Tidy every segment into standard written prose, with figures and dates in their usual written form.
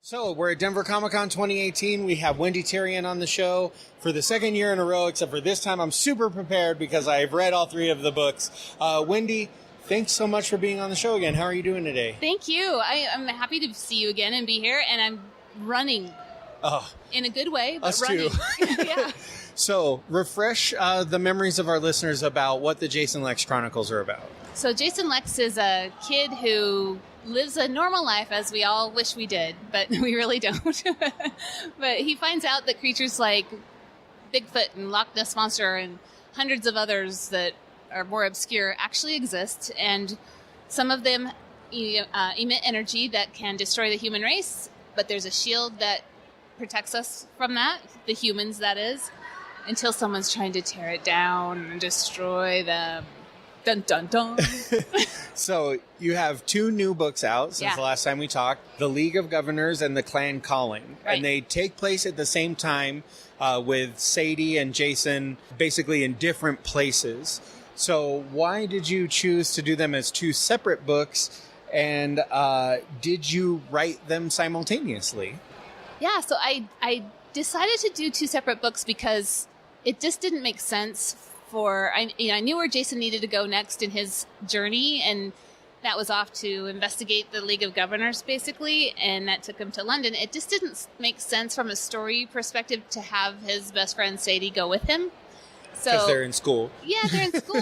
So we're at Denver Comic-Con 2018. We have Wendy Terrian on the show for the second year in a row, except for this time I'm super prepared because I've read all three of the books. Wendy, thanks so much for being on the show again. How are you doing today? Thank you. I'm happy to see you again and be here, and I'm running in a good way, but us running. Too. Yeah. So refresh the memories of our listeners about what the Jason Lex Chronicles are about. So Jason Lex is a kid who lives a normal life, as we all wish we did, but we really don't. But he finds out that creatures like Bigfoot and Loch Ness Monster and hundreds of others that are more obscure actually exist, and some of them emit energy that can destroy the human race, but there's a shield that protects us from that, the humans that is, until someone's trying to tear it down and destroy them. Dun, dun, dun. So you have two new books out since the last time we talked, The League of Governors and The Clan Calling. Right. And they take place at the same time with Sadie and Jason basically in different places. So why did you choose to do them as two separate books? And did you write them simultaneously? Yeah, so I decided to do two separate books because it just didn't make sense I knew where Jason needed to go next in his journey, and that was off to investigate the League of Governors, basically, and that took him to London. It just didn't make sense from a story perspective to have his best friend Sadie go with him. Because they're in school. Yeah, they're in school,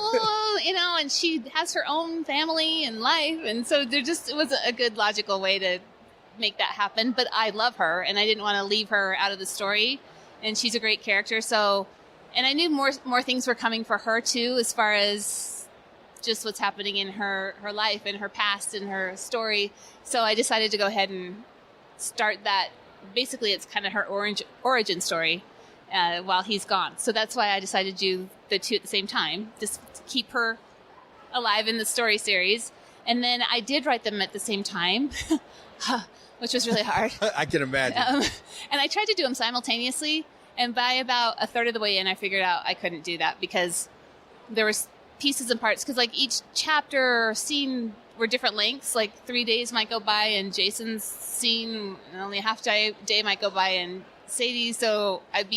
and she has her own family and life, and so it was a good logical way to make that happen. But I love her, and I didn't want to leave her out of the story, and she's a great character, so... And I knew more things were coming for her, too, as far as just what's happening in her life and her past and her story. So I decided to go ahead and start that. Basically, it's kind of her origin story while he's gone. So that's why I decided to do the two at the same time, just to keep her alive in the story series. And then I did write them at the same time, which was really hard. I can imagine. And I tried to do them simultaneously. And by about a third of the way in, I figured out I couldn't do that because there was pieces and parts. Because like each chapter or scene were different lengths. Like 3 days might go by in Jason's scene, and only a half day might go by in Sadie's. So I'd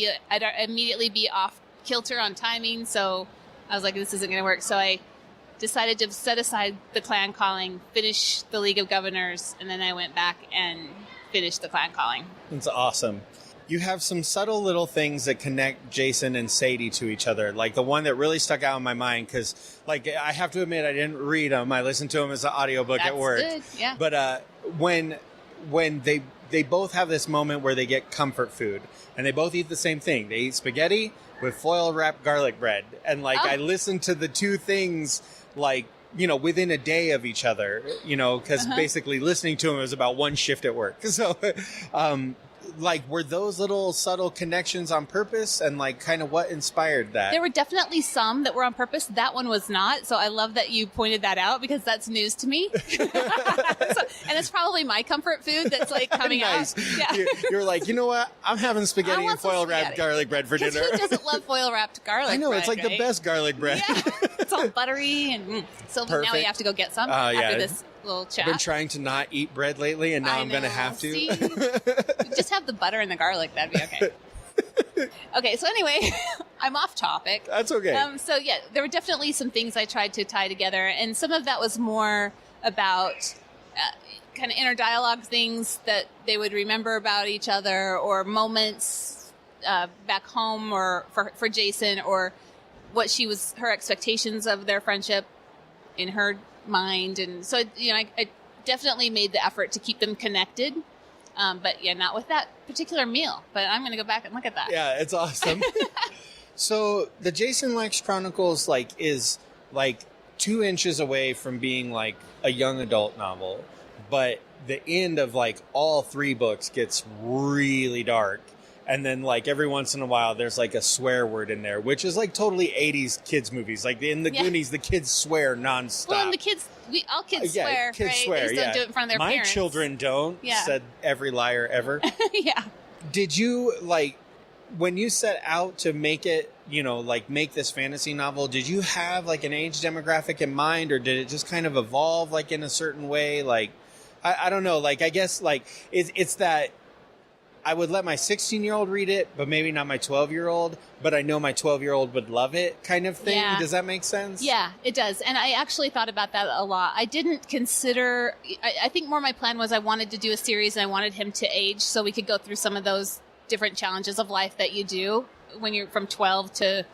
immediately be off kilter on timing. So I was like, this isn't going to work. So I decided to set aside the Clan Calling, finish the League of Governors, and then I went back and finished the Clan Calling. That's awesome. You have some subtle little things that connect Jason and Sadie to each other. Like the one that really stuck out in my mind, because like I have to admit I didn't read them. I listened to them as an audiobook at work. Good. Yeah. But when they both have this moment where they get comfort food, and they both eat the same thing. They eat spaghetti with foil wrapped garlic bread. And like I listened to the two things like, within a day of each other, because basically listening to them was about one shift at work. So like, were those little subtle connections on purpose, and like kind of what inspired that? There were definitely some that were on purpose. That one was not. So I love that you pointed that out because that's news to me. And it's probably my comfort food that's like coming nice. out. Yeah. You're like, you know what? I'm having spaghetti and foil wrapped garlic bread for dinner. Who doesn't love foil wrapped garlic bread? I know, it's like the best garlic bread. Yeah. It's all buttery and so Perfect. Now we have to go get some after this little chat. I've been trying to not eat bread lately, and now I'm going to have to. See? Just have the butter and the garlic. That'd be okay. Okay, so anyway, I'm off topic. That's okay. So yeah, there were definitely some things I tried to tie together, and some of that was more about kind of inner dialogue things that they would remember about each other, or moments back home, or for Jason, or what her expectations of their friendship in her mind. And so, I definitely made the effort to keep them connected. But yeah, not with that particular meal. But I'm going to go back and look at that. Yeah, it's awesome. So the Jason Lex Chronicles is 2 inches away from being like a young adult novel. But the end of like all 3 books gets really dark. And then, like, every once in a while, there's, like, a swear word in there, which is, like, totally 80s kids movies. Like, in the Goonies, the kids swear nonstop. Well, and all kids swear, kids right? Swear, they just don't do it in front of their parents. My children don't, said every liar ever. Yeah. Did you, like, when you set out to make it, make this fantasy novel, did you have, like, an age demographic in mind, or did it just kind of evolve, like, in a certain way? Like, I don't know. Like, I guess, like, it's that I would let my 16-year-old read it, but maybe not my 12-year-old, but I know my 12-year-old would love it kind of thing. Yeah. Does that make sense? Yeah, it does. And I actually thought about that a lot. I didn't consider, I think more my plan was I wanted to do a series and I wanted him to age so we could go through some of those different challenges of life that you do when you're from 12 to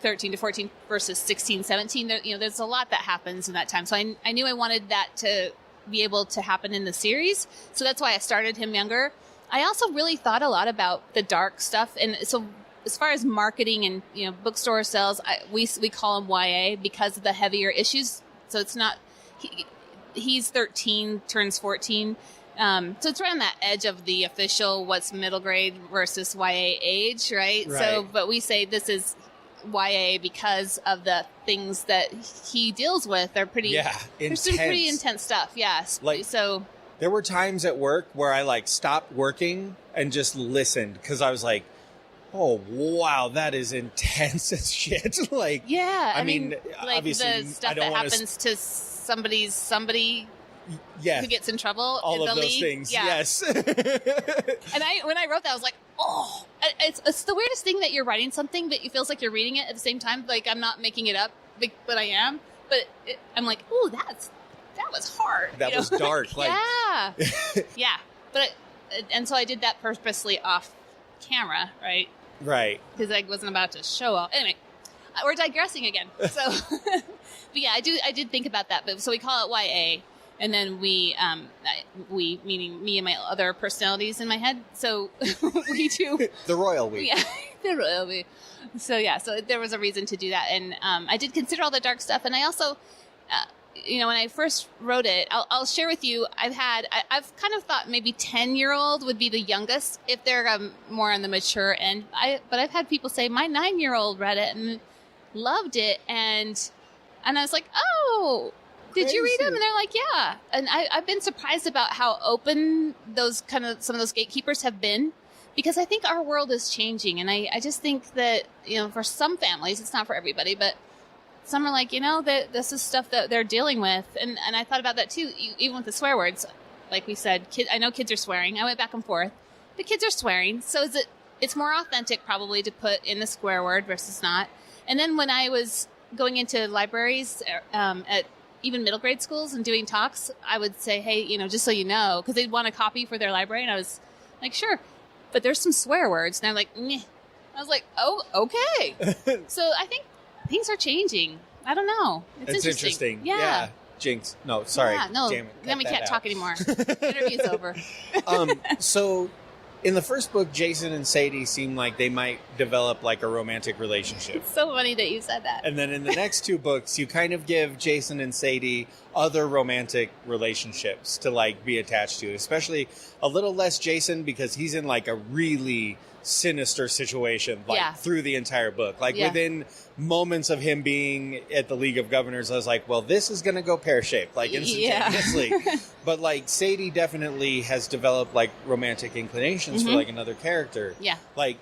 13 to 14 versus 16, 17. There, there's a lot that happens in that time. So I knew I wanted that to be able to happen in the series. So that's why I started him younger. I also really thought a lot about the dark stuff. And so as far as marketing and, bookstore sales, we call them YA because of the heavier issues. So it's not, he's 13, turns 14. So it's around that edge of the official, what's middle grade versus YA age, right? So, but we say this is YA because of the things that he deals with. They're pretty, intense. There's pretty intense stuff. Yes. Like, so there were times at work where I like stopped working and just listened because I was like, oh, wow, that is intense as shit. Like, yeah, I mean, like obviously, the stuff that happens to somebody who gets in trouble. All in of the those league. things, yeah. yes. And when I wrote that, I was like, oh, it's the weirdest thing that you're writing something, but it feels like you're reading it at the same time. Like, I'm not making it up, but I am. But I'm like, oh, that was hard. That was dark. Like, yeah. Yeah. But, and so I did that purposely off camera, right? Right. Because I wasn't about to show off. Anyway, we're digressing again. So, but yeah, I did think about that. But so we call it YA. And then we, meaning me and my other personalities in my head. So we do the royal we. Yeah, the royal we. So yeah, so there was a reason to do that, and I did consider all the dark stuff, and I also, when I first wrote it, I'll share with you. I've kind of thought maybe 10-year-old would be the youngest if they're more on the mature end. But I've had people say my 9-year-old read it and loved it, and I was like, oh. Did you read them? And they're like, yeah. And I've been surprised about how open some of those gatekeepers have been, because I think our world is changing. And I just think that, for some families, it's not for everybody, but some are like, that this is stuff that they're dealing with. And I thought about that too, even with the swear words. Like we said, I know kids are swearing. I went back and forth. The kids are swearing. So it's more authentic probably to put in the swear word versus not. And then when I was going into libraries at even middle grade schools and doing talks, I would say, hey, just so you know, because they'd want a copy for their library. And I was like, sure. But there's some swear words. And I'm like, meh. I was like, oh, okay. So I think things are changing. I don't know. It's interesting. Yeah. Jinx. No, sorry. Yeah, no. Damn it. Then we can't talk anymore. Interview's over. So in the first book, Jason and Sadie seem like they might develop like a romantic relationship. It's so funny that you said that. And then in the next two books, you kind of give Jason and Sadie other romantic relationships to like be attached to, especially a little less Jason because he's in like a really sinister situation through the entire book. Like within moments of him being at the League of Governors, I was like, well, this is going to go pear-shaped, like instantaneously. But like Sadie definitely has developed like romantic inclinations for like another character. Yeah. Like,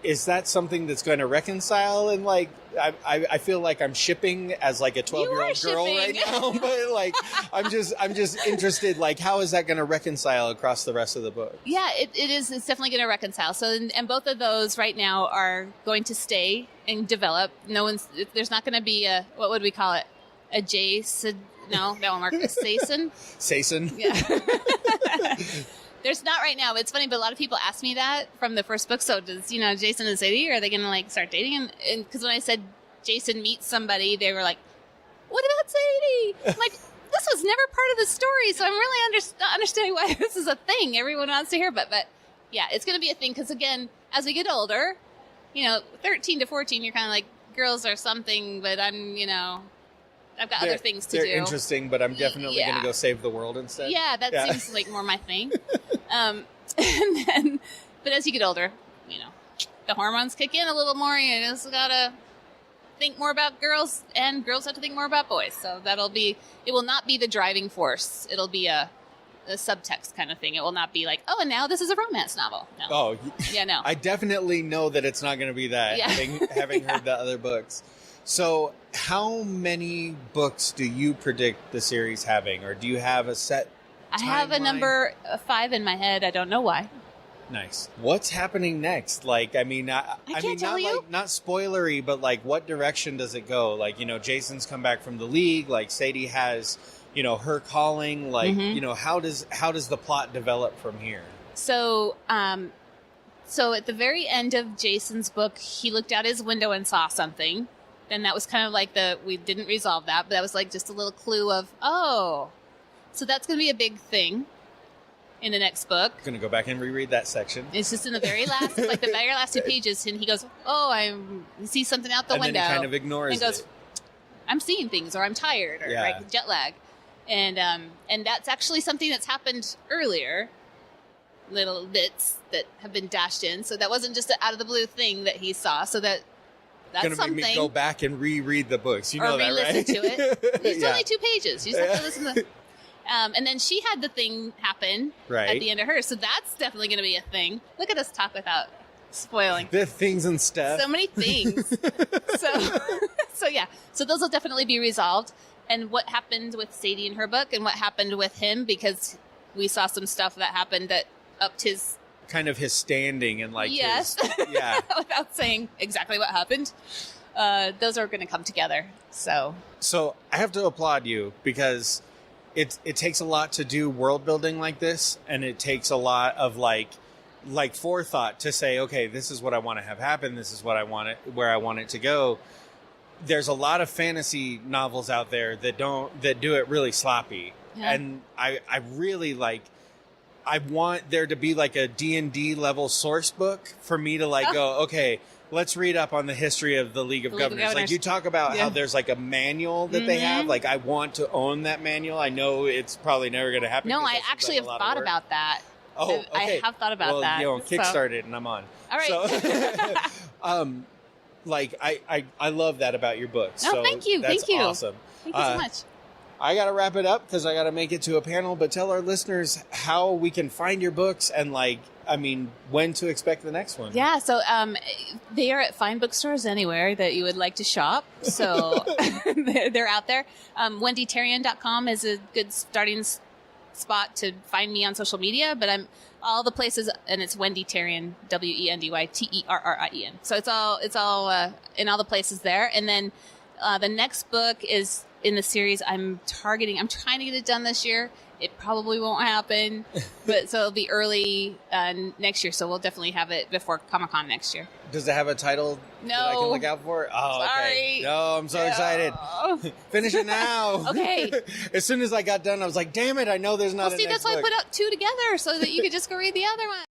is that something that's going to reconcile? And like, I feel like I'm shipping as like a 12-year-old girl right now, but like, I'm just interested. Like, how is that going to reconcile across the rest of the book? Yeah, it is. It's definitely going to reconcile. So, and both of those right now are going to stay and develop. There's not going to be what would we call it? A Jason? No, that won't work. A Sason? Sason? Yeah. There's not right now. It's funny, but a lot of people ask me that from the first book. So does, Jason and Sadie, are they going to like start dating? And because when I said Jason meets somebody, they were like, what about Sadie? I'm like, this was never part of the story. So I'm really not understanding why this is a thing everyone wants to hear. But yeah, it's going to be a thing. Because again, as we get older, 13 to 14, you're kind of like, girls are something, but I've got other things to do. They're interesting, but I'm definitely going to go save the world instead. Yeah, that seems like more my thing. But as you get older, the hormones kick in a little more. You just got to think more about girls, and girls have to think more about boys. So it will not be the driving force. It'll be a subtext kind of thing. It will not be like, oh, and now this is a romance novel. No. Oh, yeah, no. I definitely know that it's not going to be that, having heard the other books. So how many books do you predict the series having? Or do you have a set I have a number 5 in my head. I don't know why. Nice. What's happening next? Like, I mean, I can't mean, tell not you. like not spoilery, but like, what direction does it go? Like, Jason's come back from the League. Like, Sadie has, her calling. Like, how does the plot develop from here? So, so at the very end of Jason's book, he looked out his window and saw something. And that was kind of like we didn't resolve that, but that was like just a little clue of, so that's going to be a big thing in the next book. I'm going to go back and reread that section. It's just in the very last, the very last 2 pages, and he goes, I see something out the window. And then he kind of ignores and goes, it. I'm seeing things, or I'm tired, or like jet lag. And that's actually something that's happened earlier, little bits that have been dashed in. So that wasn't just an out of the blue thing that he saw. So that's gonna something. Make me go back and reread the books. You know that, right? Or re-listen to it. It's only 2 pages. You just have to listen to. And then she had the thing happen at the end of hers. So that's definitely going to be a thing. Look at us talk without spoiling. The things and stuff. So many things. So yeah. So those will definitely be resolved. And what happened with Sadie in her book and what happened with him, because we saw some stuff that happened that upped his... kind of his standing and like yes. Without saying exactly what happened. Those are going to come together. So I have to applaud you because it takes a lot to do world building like this, and it takes a lot of like forethought to say, okay, this is what I want to have happen. This is what I want it, where I want it to go. There's a lot of fantasy novels out there that do it really sloppy. Yeah. And I really I want there to be like a D&D level source book for me to go, okay, let's read up on the history of the League of Governors. Like you talk about how there's like a manual that they have. Like I want to own that manual. I know it's probably never going to happen. No, I actually have thought about that. Oh, okay. I have thought about that. Kickstart it and I'm on. All right. So, I love that about your books. No, thank you. That's thank you. Awesome. Thank you so much. I got to wrap it up because I got to make it to a panel, but tell our listeners how we can find your books and when to expect the next one. Yeah. So, they are at fine bookstores anywhere that you would like to shop. So they're out there. WendyTerrian.com is a good starting spot to find me on social media, but I'm all the places, and it's Wendy Terrian, WendyTerrien. So it's all in all the places there. And then, the next book is in the series I'm trying to get it done this year. It probably won't happen, but so it'll be early next year. So we'll definitely have it before Comic-Con next year. Does it have a title that I can look out for? Oh, sorry. Okay. No, I'm so excited. Finish it now. Okay. As soon as I got done, I was like, damn it, I know there's not a next that's why I book. put out 2 together so that you could just go read the other one.